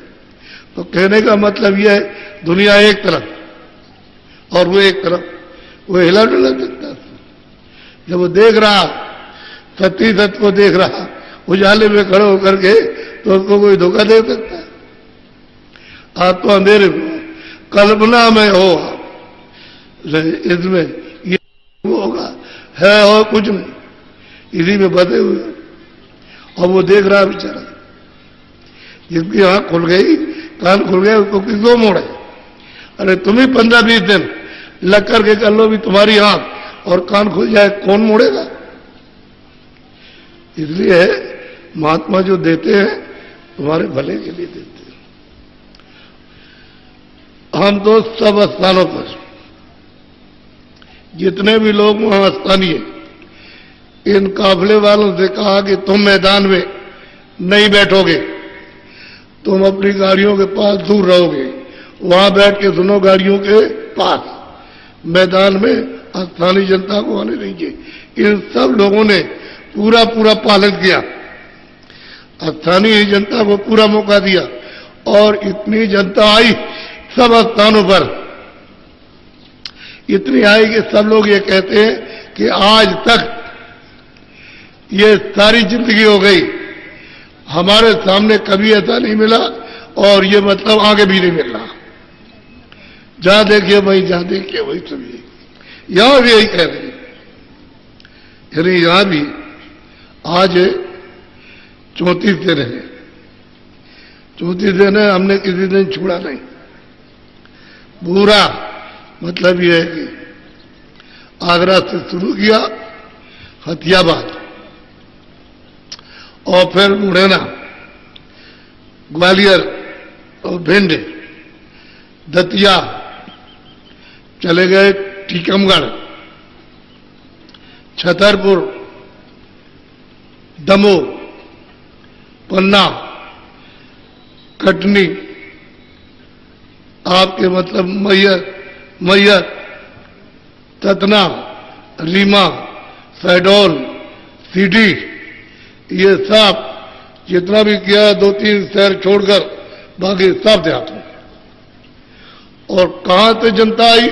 तो कहने का मतलब यह है दुनिया एक तरफ और वो एक तरफ, वो हिला डुला सकता। जब वो देख रहा, सत्य सत्य को देख रहा, उजाले में खड़े होकर के, तो उसको कोई धोखा दे सकता है? आप तो अंधेरे में, कल्पना में हो आप, इसमें ये होगा है और कुछ नहीं, इसी में बधे हुए। और वो देख रहा बेचारा, जिसकी आंख खुल गई, कान खुल गए, उसको किसको मोड़े? अरे तुम ही 15-20 दिन लग करके कर लो भी तुम्हारी आंख और कान खुल जाए, कौन मोड़ेगा? इसलिए महात्मा जो देते हैं तुम्हारे भले के लिए देते हैं। हम तो सब स्थानों पर जितने भी लोग वहां स्थानीय, इन काफले वालों से कहा कि तुम मैदान में नहीं बैठोगे, तुम अपनी गाड़ियों के पास दूर रहोगे, वहां बैठ के सुनो गाड़ियों के पास, मैदान में स्थानीय जनता को आने दीजिए। इन सब लोगों ने पूरा पूरा पालन किया, स्थानीय जनता को पूरा मौका दिया और इतनी जनता आई सब स्थानों पर, इतनी आई कि सब लोग ये कहते हैं कि आज तक ये सारी जिंदगी हो गई, हमारे सामने कभी ऐसा नहीं मिला और ये मतलब आगे भी नहीं मिल रहा। जहां देखिए वही, जहां देखिए वही सभी, यहां भी यही कह रहे हैं। यानी यहां भी आज 34 दिन है, 34 दिन है, हमने किसी दिन छोड़ा नहीं। पूरा मतलब यह है कि आगरा से शुरू किया, हथियाबाद और फिर मुरैना, ग्वालियर और भिंड, दतिया, चले गए टीकमगढ़, छतरपुर, दमोह, पन्ना, कटनी, आपके मतलब मैयर, सतना, रीमा, शहडोल, सीधी, ये सब जितना भी किया 2-3 शहर छोड़कर बाकी सब देहात में। और कहां से जनता आई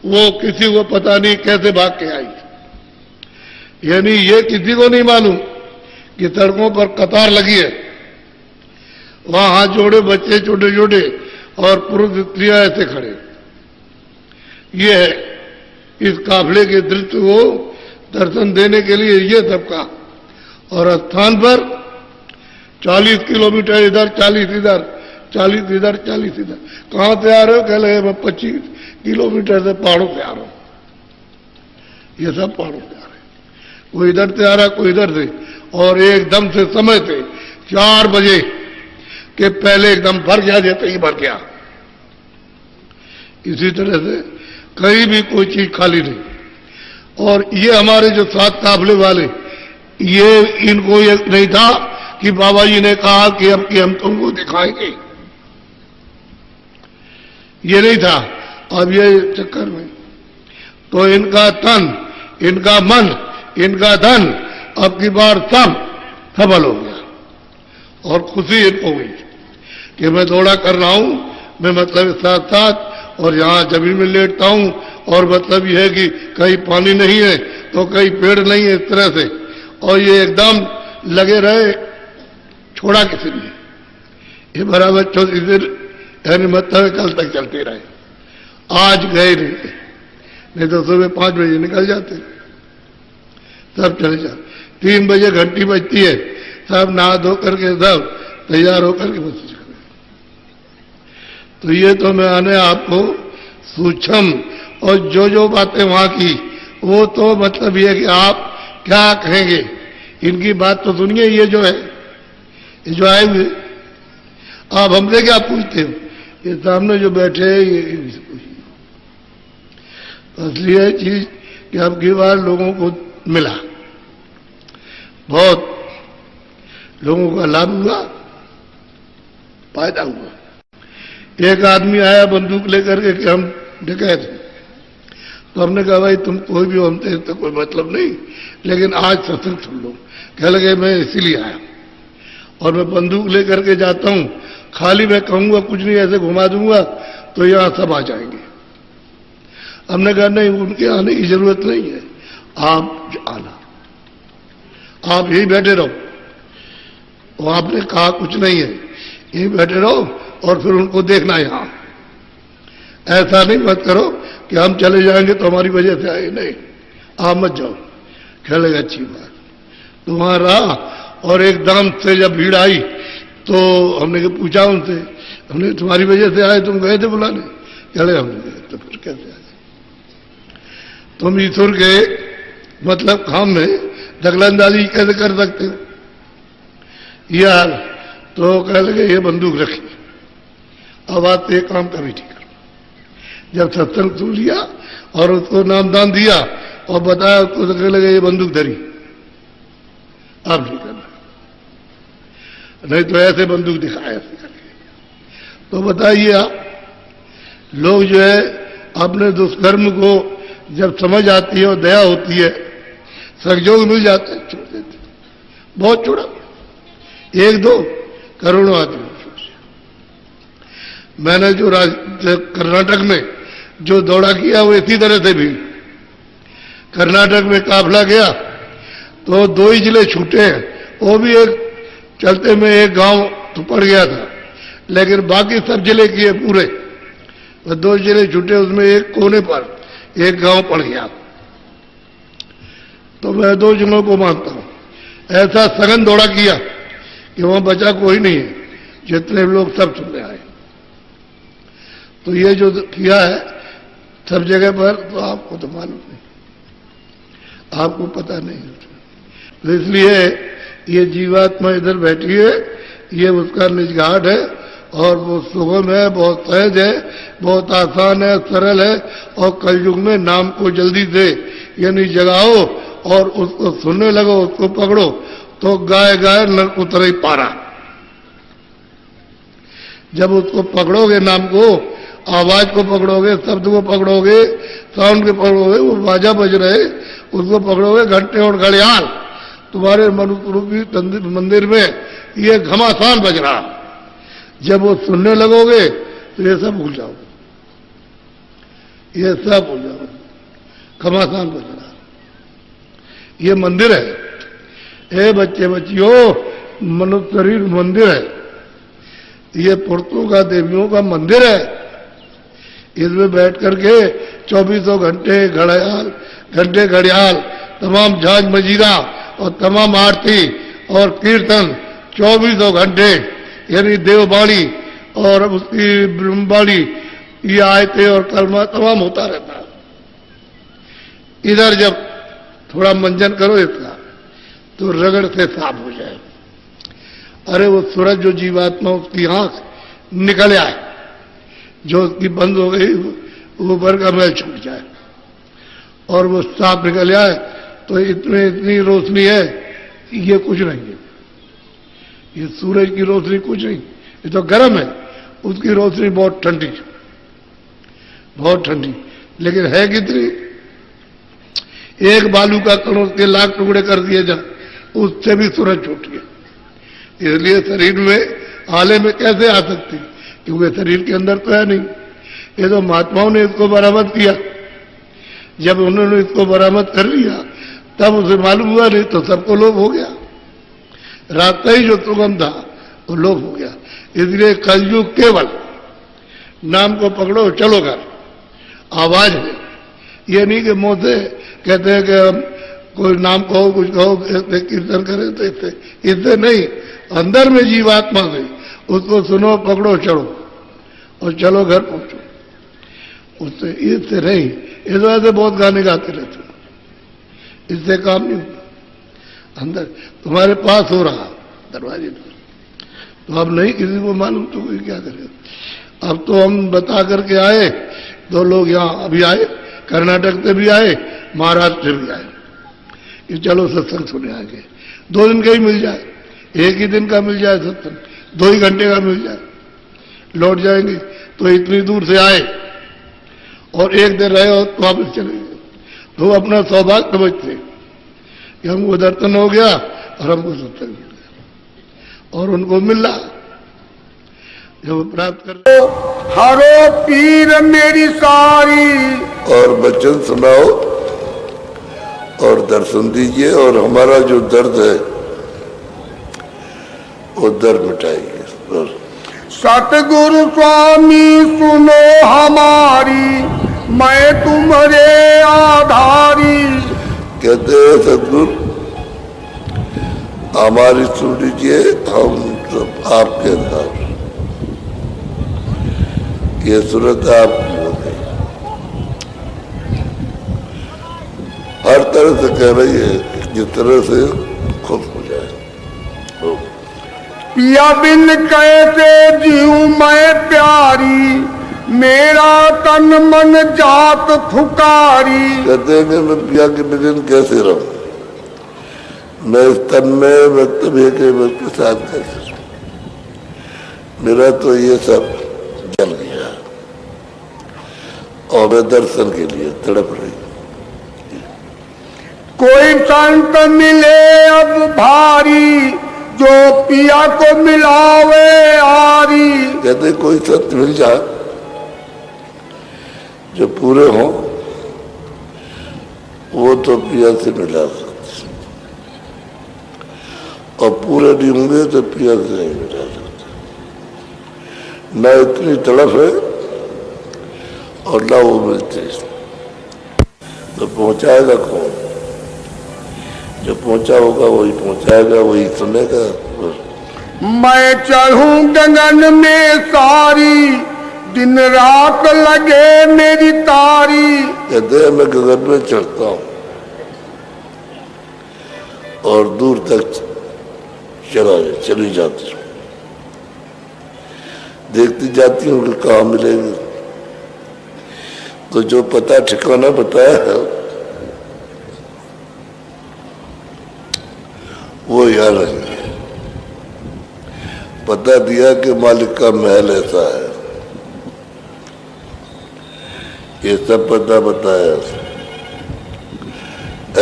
वो किसी को पता नहीं, कैसे भाग के आई। यानी ये किसी को नहीं मालूम कि सड़कों पर कतार लगी है, वहां हाथ जोड़े बच्चे छोटे छोटे और पुरुष स्त्रियां ऐसे खड़े, ये है, इस काफिले के दृश्य को दर्शन देने के लिए ये सबका। और स्थान पर 40 किलोमीटर इधर, 40 इधर, 40 इधर, 40 इधर। कहां से आ रहे हो? कह लगे मैं 25 किलोमीटर से पहाड़ों से आ रहा हूं। ये सब पहाड़ों से आ रहे हैं, कोई इधर से आ रहा, कोई इधर से। और एकदम से समय से 4 बजे के पहले एकदम भर गया, जैसे ही भर गया। इसी तरह से कहीं भी कोई चीज खाली नहीं। और ये हमारे जो 7 काफिले वाले, ये इनको ये नहीं था कि बाबा जी ने कहा कि अब कि हम तुमको दिखाएंगे, ये नहीं था। अब ये चक्कर में तो इनका तन, इनका मन, इनका धन अब की बार सब सफल हो गया। और खुशी इनको हुई कि मैं दौड़ा कर रहा हूं, मैं मतलब साथ साथ, और यहां जमीन में लेटता हूं, और मतलब यह है कि कहीं पानी नहीं है तो कहीं पेड़ नहीं है, इस तरह से। और ये एकदम लगे रहे, छोड़ा किसी ने, ये बराबर 24 दिन यानी मतलब कल तक चलते रहे। आज गए नहीं तो सुबह 5 बजे निकल जाते, सब चले जाते। 3 बजे घंटी बजती है, सब नहा धो करके सब तैयार होकर के बस। तो ये तो मैंने आपको सूक्ष्म, और जो बातें वहां की, वो तो मतलब ये कि आप क्या कहेंगे, इनकी बात तो सुनिए। ये जो है, ये जो आए हुए, आप हमसे क्या पूछते हो? ये सामने जो बैठे हैं, ये इनसे पूछिए। तो इसलिए चीज कि अब की बार लोगों को मिला, बहुत लोगों का लाभ हुआ, फायदा हुआ। एक आदमी आया बंदूक लेकर के कि हम डकैत हैं। तो हमने कहा भाई तुम कोई भी हो, हमसे तो कोई मतलब नहीं, लेकिन आज सत्संग सुन लो। कह लगे मैं इसीलिए आया, और मैं बंदूक लेकर के जाता हूं, खाली मैं कहूंगा कुछ नहीं, ऐसे घुमा दूंगा तो यहां सब आ जाएंगे। हमने कहा नहीं, उनके आने की जरूरत नहीं है, आप आना, आप यही बैठे रहो। और आपने कहा कुछ नहीं है, यही बैठे रहो, और फिर उनको देखना यहां। ऐसा नहीं मत करो कि हम चले जाएंगे तो हमारी वजह से आए, नहीं, आप मत जाओ। खेलेगा अच्छी बात। तो वहां रहा, और एकदम से जब भीड़ आई तो हमने पूछा उनसे, हमने तुम्हारी वजह से आए, तुम गए थे बुलाने? चले हमने गए। तो फिर कैसे आए? तुम ईश्वर के मतलब काम में दखलंदाजी कैसे कर सकते हो यार? तो कह लगे ये बंदूक रखी, अब आप एक काम कभी ठीक करो। जब सत्संग सुन लिया और उसको नामदान दिया और बताया, उसको कह लगे ये बंदूक धरी, आप नहीं करना, नहीं तो ऐसे बंदूक दिखाया ऐसे करके। तो बताइए आप, लोग जो है अपने दुष्कर्म को जब समझ आती है और दया होती है, सहयोग मिल जाता है, छोड़ देते। बहुत छोड़ा, 1-2 करोड़ों आदमी। मैंने जो कर्नाटक में जो दौड़ा किया, वो इसी तरह से भी कर्नाटक में काफिला गया तो 2 ही जिले छूटे हैं, वो भी एक चलते में एक गांव तो पड़ गया था, लेकिन बाकी सब जिले किए पूरे। तो 2 जिले छूटे, उसमें एक कोने पर एक गांव पड़ गया। तो मैं 2 जिलों को मानता हूं। ऐसा सघन दौड़ा किया कि वहां बचा कोई नहीं है, जितने लोग सब सुनने आए। तो ये जो किया है सब जगह पर, तो आपको तो मालूम नहीं, आपको पता नहीं। तो इसलिए ये जीवात्मा इधर बैठी है, ये उसका निज घाट है, और वो सुगम है, बहुत सहज है, बहुत आसान है, सरल है। और कलयुग में नाम को जल्दी से यानी जगाओ और उसको सुनने लगो, उसको पकड़ो, तो गाय गाय नर उतरे पारा। जब उसको पकड़ोगे, नाम को, आवाज को पकड़ोगे, शब्द को पकड़ोगे, साउंड को पकड़ोगे, वो बाजा बज रहे, उसको पकड़ोगे, घंटे और घड़ियाल तुम्हारे मनुष्य रूपी मंदिर में ये घमासान बज रहा। जब वो सुनने लगोगे तो ये सब भूल जाओगे, ये सब भूल जाओगे, घमासान बज रहा। ये मंदिर है, ए बच्चे बच्चियों, मनुष्य शरीर मंदिर है, ये पुरतों का, देवियों का मंदिर है। इसमें बैठ करके 24 घंटे घड़ियाल, तमाम झांझ मजीरा और तमाम आरती और कीर्तन 24 घंटे, यानी देववाणी और उसकी ब्रह्मवाणी, ये आयते और कलमा तमाम होता रहता है। इधर जब थोड़ा मंजन करो इसका तो रगड़ से साफ हो जाए। अरे वो सूरज जो जीवात्मा उसकी आंख निकल आए, जो उसकी बंद हो गई वो ऊपर का मैल छूट जाए और वो साफ निकल आए, तो इतनी रोशनी है, ये कुछ नहीं है। ये सूरज की रोशनी कुछ नहीं, ये तो गर्म है, उसकी रोशनी बहुत ठंडी, बहुत ठंडी, लेकिन है कितनी? एक बालू का कण उसके लाख टुकड़े कर दिए जा, उससे भी सूरज छूट गया। इसलिए शरीर में आले में कैसे आ सकती, क्योंकि शरीर के अंदर तो है नहीं। ये तो महात्माओं ने इसको बरामद किया। जब उन्होंने इसको बरामद कर लिया तब उसे मालूम हुआ, नहीं तो सबको लोभ हो गया। रास्ता ही जो सुगम था वो लोभ हो गया। इसलिए कलयुग केवल नाम को पकड़ो चलो घर, आवाज है। ये नहीं कि मुंह से कहते हैं कि हम कोई नाम कहो, कुछ कहो, कीर्तन करें, तो इससे नहीं, अंदर में जीवात्मा से उसको सुनो, पकड़ो, चढ़ो और चलो घर पहुंचो। उससे इससे नहीं, इस वजह से बहुत गाने गाते रहते हो, इससे काम नहीं होता। अंदर तुम्हारे पास हो रहा दरवाजे पर, तो अब नहीं किसी को मालूम, तो कोई क्या करेगा। अब तो हम बता करके आए, 2 लोग यहाँ अभी आए, कर्नाटक से भी आए, महाराष्ट्र से भी आए, ये चलो सत्संग सुने आगे। 2 दिन का ही मिल जाए, एक ही दिन का मिल जाए सत्संग, 2 ही घंटे का मिल जाए, लौट जाएंगे। तो इतनी दूर से आए और एक दिन रहे और वापस चले गए, तो अपना सौभाग्य समझते कि हमको दर्शन हो गया और हमको सत्संग मिल गया, और उनको मिला जब प्राप्त कर। हरो पीर मेरी सारी, और वचन सुनाओ और दर्शन दीजिए, और हमारा जो दर्द है वो दर्द मिटाइए। सतगुरु स्वामी सुनो हमारी, मैं तुम्हारे आधारी। कहते हैं सतगुरु हमारी सुन लीजिए, हम सब आपके आधार। ये सूरत आपकी हो गई, हर तरह से कह रही है, जिस तरह से खुश हो जाए। पिया बिन कैसे जीऊं मैं प्यारी, मेरा तन मन जात फुकारी। कहते हैं कि मैं पिया के बिन कैसे रहूं, मैं इस तन में, मैं तभी के वक्त के साथ कैसे रहूं, मेरा तो ये सब जल गया और मैं दर्शन के लिए तड़प रही। कोई संत मिले अब भारी, जो पिया को मिलावे आरी। कहते कोई संत मिल जाए जो पूरे हों, वो तो पिया से मिला सकते, और पूरे नहीं होंगे तो पिया से नहीं मिला सकते। न इतनी तड़प है और न वो मिलते, तो पहुंचाएगा कौन? जो पहुंचा होगा वही पहुंचाएगा, वही सुनेगा। मैं चढ़ूं गगन में सारी, दिन रात लगे मेरी तारी। कहते हैं मैं गगन में चढ़ता हूं और दूर तक चली जाती हूँ, देखती जाती हूँ कि कहाँ मिलेंगे। तो जो पता ठिकाना बताया है वो यार है। पता दिया कि मालिक का महल ऐसा है, ये सब पता बताया,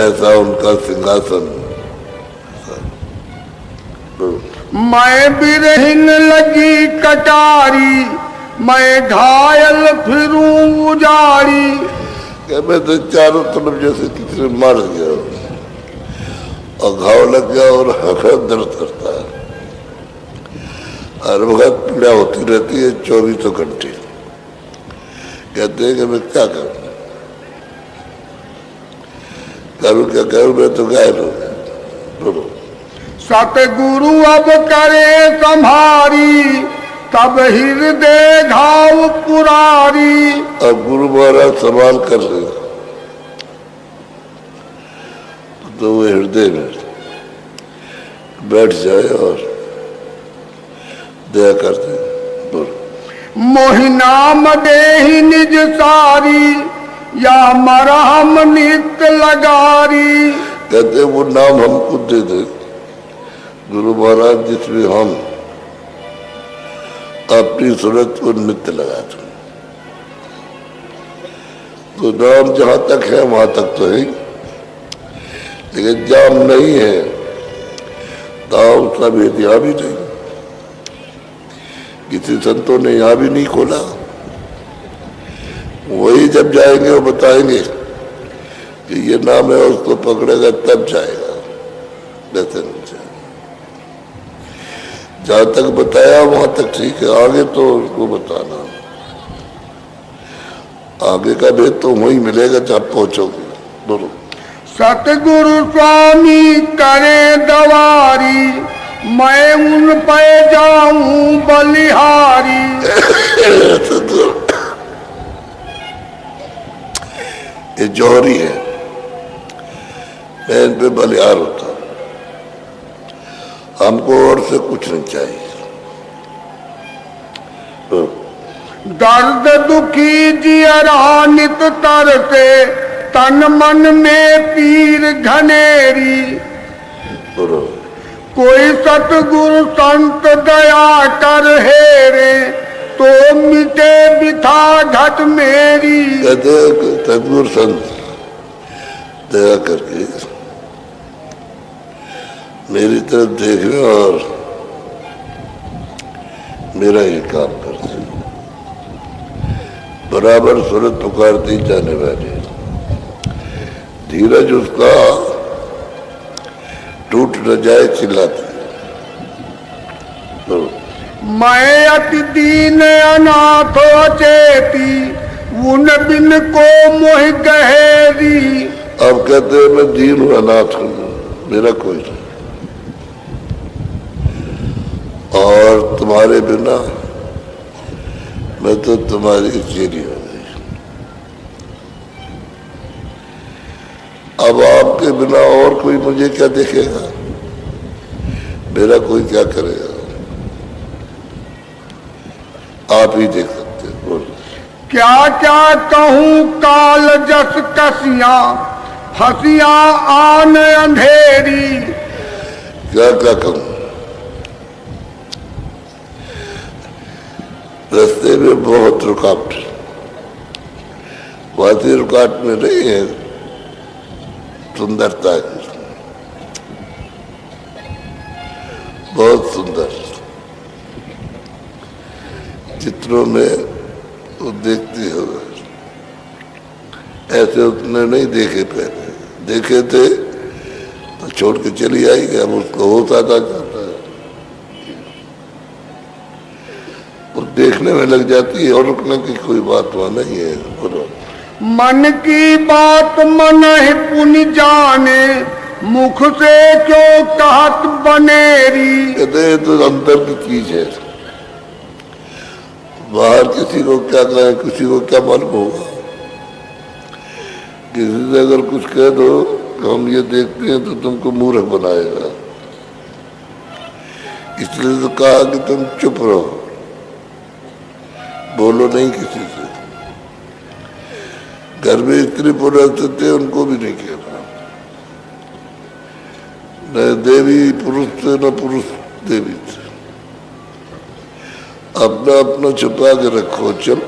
ऐसा उनका सिंहासन। मैं बिरहिन लगी कटारी, मैं घायल फिरूं उजाड़ी। क्या मैं तो चारों तरफ जैसे किसी ने मार दिया और घाव लग गया और हर दर्द करता है, हर वक्त पीड़ा होती रहती है 24 घंटे। कहते हैं कि मैं क्या करूं, करूँ क्या करूँ, मैं तो घायल हो गया। बोलो। सतगुरु अब करे संभारी, तब हृदय घाव पुरारी। अब गुरु महाराज संभाल कर रहे तो वो हृदय में बैठ जाए और दया करते। बोलो। मोहिनाम देहि निज सारी, या मरहम नित्य लगारी। कहते वो नाम हमको दे दे गुरु महाराज, जिसमें हम अपनी सूरत को नित्य लगा दो। तो नाम जहां तक है वहां तक तो है, लेकिन जाम नहीं है दाव उसका भेद यहाँ भी नहीं। किसी संतों ने यहाँ भी नहीं खोला। वही जब जाएंगे वो बताएंगे कि ये नाम है, उसको पकड़ेगा तब जाएगा। वैसे नहीं जाएगा। जहां तक बताया वहां तक ठीक है, आगे तो उसको बताना। आगे का भेद तो वही मिलेगा जहां पहुंचोगे। बोलो। सतगुरु स्वामी करे दवारी, मैं उन पे जाऊं बलिहारी। ये जौहरी है, मैं इन पे बलिहार होता। हमको और से कुछ नहीं चाहिए। तो दर्द दुखी जियरा नित तरसे, तन मन में पीर घनेरी। बोलो। कोई सतगुरु संत दया कर हेरे, तो मिटे बिथा घट मेरी। कहते सतगुरु संत दया करके मेरी तरफ देखने और मेरा ही काम करते। बराबर सूरत पुकारती जाने वाली, धीरज उसका टूट न जाए चिल्लाती। तो मैं अति दीन अनाथ चेती, उन बिन को मोह गहेरी। अब कहते हैं मैं दीन हूं, अनाथ हूं, मेरा कोई नहीं, और तुम्हारे बिना मैं तो तुम्हारी चेरी हो गई। अब आपके बिना और कोई मुझे क्या देखेगा, मेरा कोई क्या करेगा, आप ही देख सकते हैं। बोलो। क्या क्या कहूँ काल जस कसियां, फसियां आन अंधेरी। क्या क्या कहूँ, रास्ते में बहुत रुकावट, वादी रुकावट में नहीं है, सुंदरता है, बहुत सुंदर। चित्रों में वो देखती हो, ऐसे उसने नहीं देखे, पहले देखे थे तो छोड़ के चली आई, अब उसको होता था जाता है, वो देखने में लग जाती है और रुकने की कोई बात वहां नहीं है। बोलो। मन की बात मन ही पुनि जाने, मुख से क्यों कहत बनेरी। कहते हैं तो अंतर की चीज है, बाहर किसी को क्या कहें, किसी को क्या मालूम होगा। किसी से अगर कुछ कह दो तो हम ये देखते हैं तो तुमको मूर्ख बनाएगा, इसलिए तो कहा कि तुम चुप रहो, बोलो नहीं किसी से। घर में स्त्री पुरुष थे, उनको भी नहीं कहना, न देवी पुरुष थे न पुरुष देवी थे। अपना अपना छुपा के रखो। चल,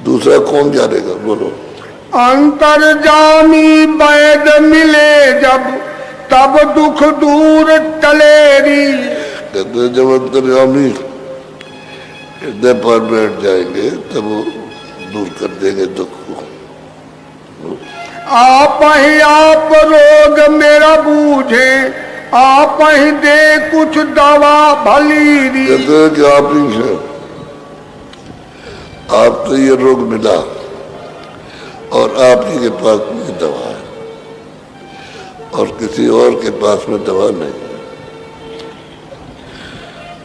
दूसरा कौन जानेगा। बोलो। अंतर्जामी वैद मिले जब, तब दुख दूर टलेरी। कहते जब अंतर्जामी हृदय पर बैठ जाएंगे तब वो दूर कर देंगे दुख को। आप ही आप रोग मेरा बूझे, आप ही दे कुछ दवा भली। कहते हैं कि आप ही हैं, आप तो ये रोग मिला, और आप ही के पास में दवा है और किसी और के पास में दवा नहीं है,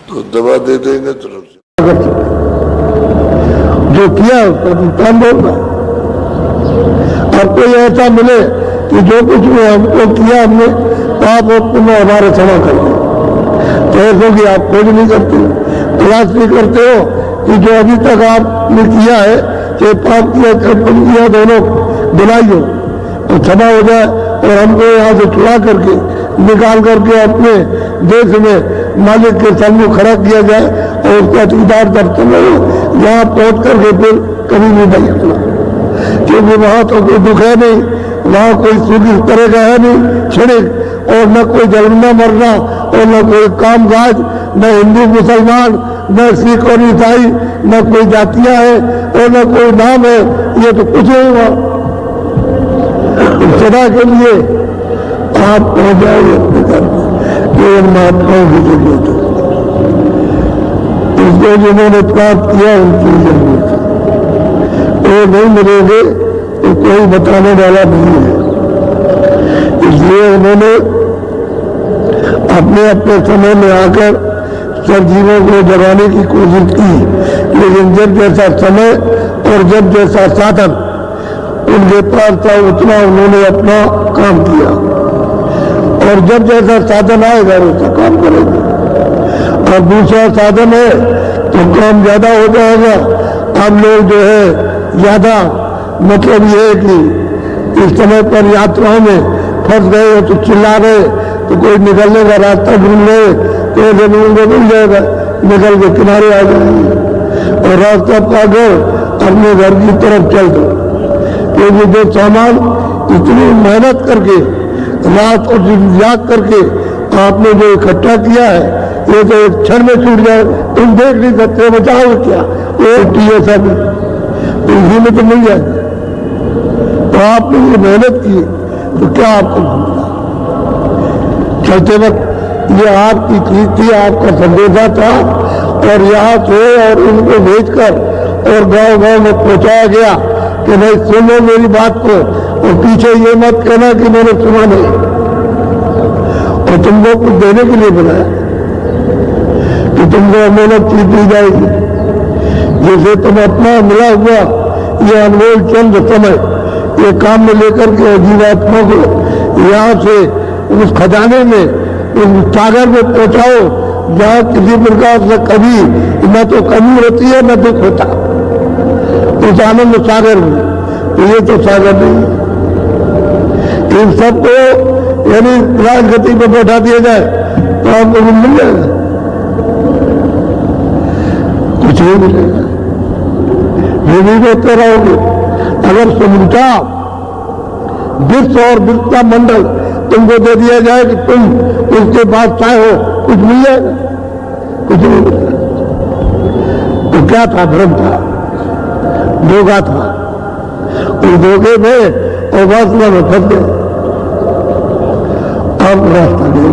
तो दवा दे देंगे तरफ से। जो किया उसका नुकसान बोलना, और कोई ऐसा मिले कि जो कुछ भी हमको किया हमने आप में हमारे क्षमा कर दे, तो ऐसा कि आप खोज नहीं करते, प्रयास भी करते हो कि जो अभी तक आपने किया है, चाहे पाप किया कर्म किया, दोनों बुलाई हो तो क्षमा हो जाए और हमको यहाँ से छुड़ा करके निकाल करके अपने देश में मालिक के सामने खड़ा किया जाए और उसका दीदार दर्शन हो, यहाँ पहुँच करके फिर कभी नहीं बचना, क्योंकि वहाँ तो कोई दुख है नहीं, वहाँ कोई सुख इस तरह का है नहीं क्षणिक, और न कोई जलना मरना और न कोई काम काज, न हिंदू मुसलमान, न सिख और ईसाई, न कोई जातियां है और न कोई नाम है, ये तो कुछ नहीं हुआ। सदा के लिए आप पहुंच जाएंगे अपने घर में, केवल महात्माओं की जरूरत है, उसको जिन्होंने प्राप्त किया उनकी जरूरत है, वो नहीं मिलेंगे तो कोई बताने वाला नहीं है। इसलिए उन्होंने अपने अपने समय में आकर सब जीवों को जगाने की कोशिश की, लेकिन जब जैसा समय और जब जैसा साधन उनके पास था उतना उन्होंने अपना काम किया, और जब जैसा साधन आएगा वैसा काम करेंगे, और दूसरा साधन है तो काम ज्यादा हो जाएगा। हम लोग जो है ज्यादा मतलब ये है कि इस समय पर यात्राओं में फंस गए हो तो चिल्ला रहे, तो कोई निकलने का रास्ता ढूंढ रहे तो जमीन को मिल जाएगा, निकल के किनारे आ जाएंगे और रास्ता पाकर अपने घर की तरफ चल दो, क्योंकि जो सामान इतनी मेहनत करके रात और दिन जाग करके आपने जो इकट्ठा किया है, ये तो एक क्षण में छूट जाए, तुम देख नहीं सकते, बचाओ क्या वो ये सब तो इसी में तो मिल जाए। तो आपने ये मेहनत की तो क्या आपको चलते वक्त ये आपकी चीज थी, आपका संदेशा था, और यहाँ से और इनको भेजकर और गांव गांव में पहुंचाया गया कि नहीं सुनो मेरी बात को, और पीछे ये मत कहना कि मैंने सुना नहीं, और तुमको कुछ देने के लिए बनाया कि तुमको अमूलक चीज दी जाएगी, जैसे तुम अपना मिला हुआ ये अनमोल चंद समय ये काम में लेकर के जीवात्मा को यहाँ से उस खजाने में, उस सागर में पहुंचाओ जहाँ किसी प्रकार से कभी न तो कमी होती है न दुख होता, उस आनंद सागर में। तो ये तो सागर नहीं, इन सबको यानी राजगति पर बैठा दिया जाए तो आपको मिल जाएगा, कुछ नहीं मिलेगा, ये भी देखते रहोगे। अगर समूचा विश्व और विश्व का मंडल तुमको दे दिया जाए कि तुम उसके बाद चाहे हो, कुछ मिल जाएगा, कुछ नहीं मिलेगा। तो क्या था? भ्रम था, धोखा था, उस धोखे में और वासना में फंस गए, अब रास्ता नहीं।